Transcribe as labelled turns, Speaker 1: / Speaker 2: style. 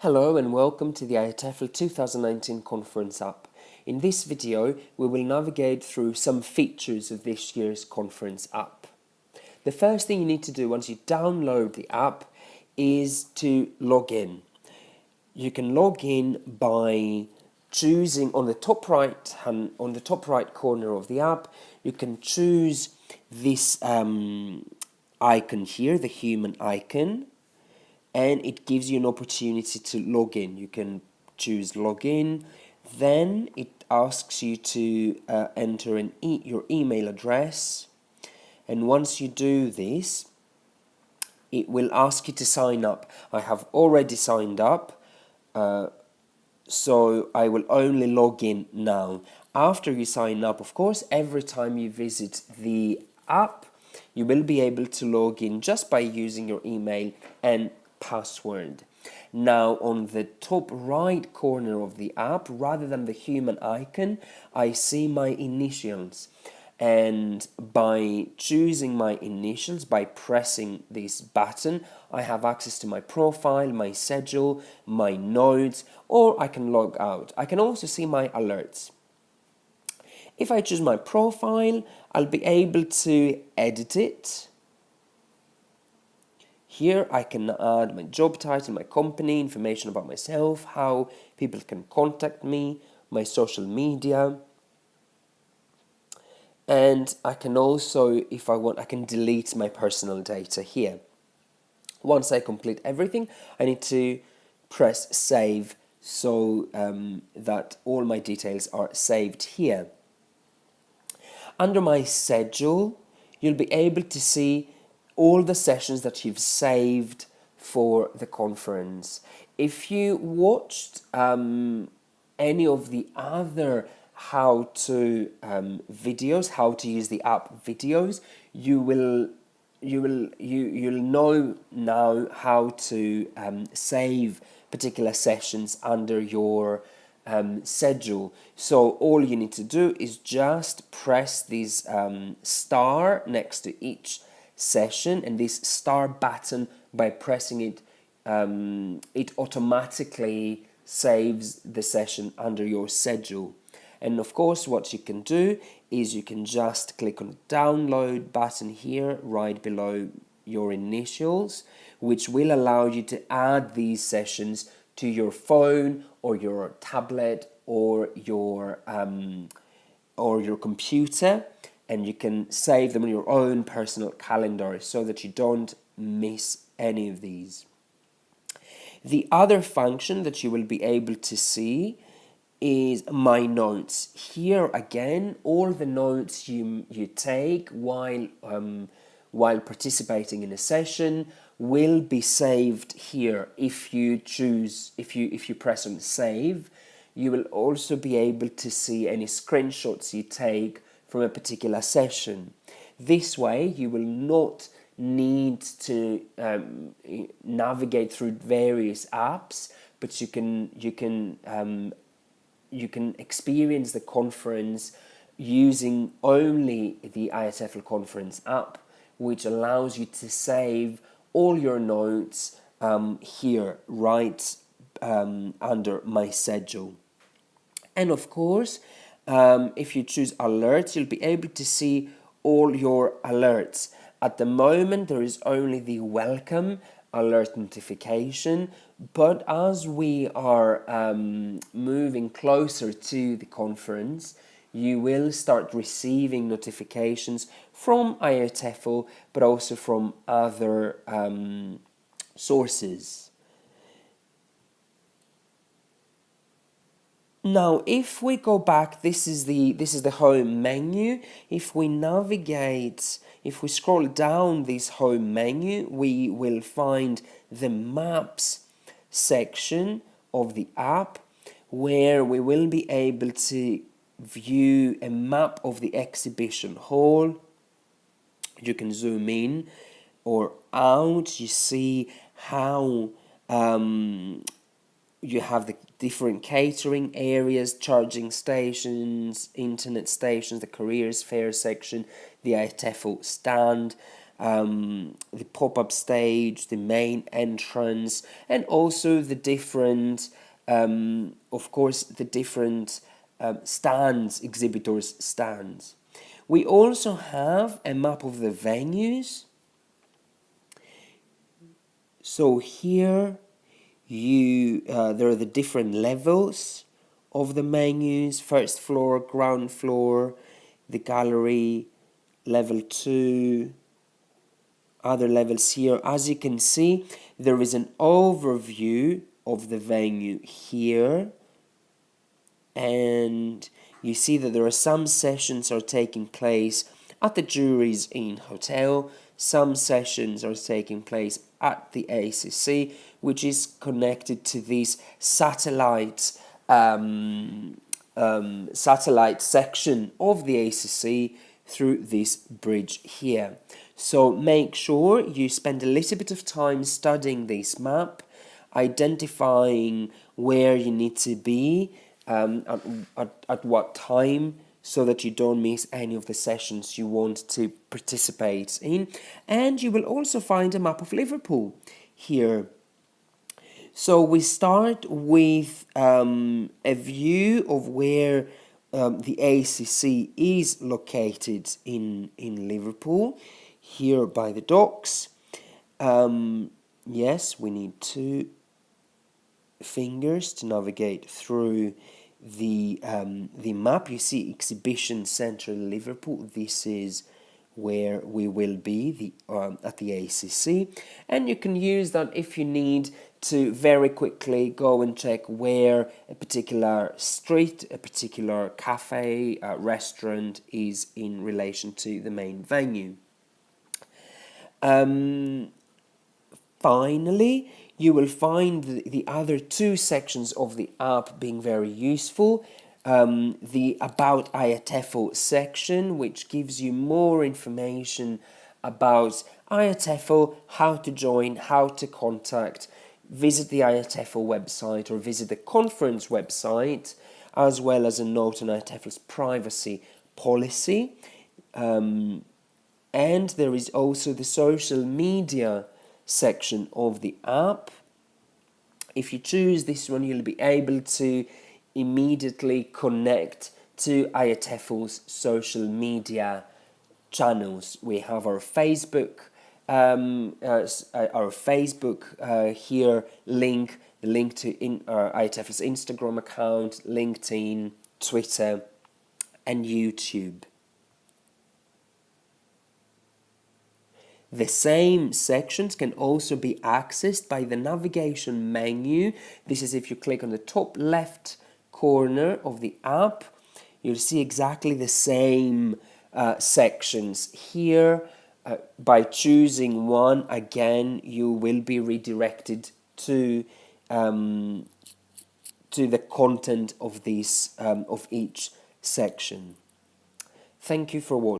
Speaker 1: Hello and welcome to the IATEFL 2019 Conference App. In this video, we will navigate through some features of this year's Conference App. The first thing you need to do once you download the app is to log in. You can log in by choosing on the top right corner of the app, you can choose this icon here, the human icon. And it gives you an opportunity to log in. You can choose login, then it asks you to enter your email address, and once you do this, it will ask you to sign up. I have already signed up, so I will only log in now. After you sign up, of course, every time you visit the app, you will be able to log in just by using your email and password. Now on the top right corner of the app, rather than the human icon, I see my initials, and by choosing my initials, by pressing this button, I have access to my profile, my schedule, my notes, or I can log out. I can also see my alerts. If I choose my profile, I'll be able to edit it. Here I can add my job title, my company, information about myself, how people can contact me, my social media. And I can also, if I want, I can delete my personal data here. Once I complete everything, I need to press save so that all my details are saved here. Under my schedule, you'll be able to see all the sessions that you've saved for the conference. If you watched any of the other how-to videos, how to use the app videos, you'll know now how to save particular sessions under your schedule. So all you need to do is just press this star next to each session, and this star button, by pressing it, it automatically saves the session under your schedule. And of course, what you can do is you can just click on the download button here right below your initials, which will allow you to add these sessions to your phone or your tablet or your computer, and you can save them on your own personal calendar so that you don't miss any of these. The other function that you will be able to see is my notes. Here again, all the notes you take while participating in a session will be saved here. If you press on save, you will also be able to see any screenshots you take from a particular session. This way, you will not need to navigate through various apps, but you can experience the conference using only the IATEFL Conference App, which allows you to save all your notes here right under my schedule. And of course, if you choose alerts, you'll be able to see all your alerts. At the moment, there is only the welcome alert notification, but as we are moving closer to the conference, you will start receiving notifications from IATEFL, but also from other sources. Now, if we go back, this is the home menu. If we navigate, if we scroll down this home menu, we will find the maps section of the app, where we will be able to view a map of the exhibition hall. You can zoom in or out. You see how you have the different catering areas, charging stations, internet stations, the careers fair section, the IATEFL stand, the pop-up stage, the main entrance, and also the different, of course, the different stands, exhibitors' stands. We also have a map of the venues. So here there are the different levels of the menus: first floor, ground floor, the gallery, level 2, other levels here. As you can see, there is an overview of the venue here, and you see that there are some sessions are taking place at the Jury's Inn Hotel, some sessions are taking place at the ACC, which is connected to this satellite satellite section of the ACC through this bridge here. So make sure you spend a little bit of time studying this map, identifying where you need to be at what time, so that you don't miss any of the sessions you want to participate in. And you will also find a map of Liverpool here. So we start with a view of where the ACC is located in Liverpool, here by the docks. Yes, we need 2 fingers to navigate through the map. You see Exhibition Centre Liverpool. This is where we will be at the ACC, and you can use that if you need to very quickly go and check where a particular street, a particular cafe, restaurant is in relation to the main venue. Finally, you will find the other 2 sections of the app being very useful. The About IATEFL section, which gives you more information about IATEFL, how to join, how to contact, visit the IATEFL website or visit the conference website, as well as a note on IATEFL's privacy policy. And there is also the social media section of the app. If you choose this one, you'll be able to immediately connect to IATEFL's social media channels. We have our Facebook, here link, the link to IATEFL's Instagram account, LinkedIn, Twitter, and YouTube. The same sections can also be accessed by the navigation menu. This is if you click on the top left corner of the app, you'll see exactly the same sections here. By choosing one, again, you will be redirected to the content of this of each section. Thank you for watching.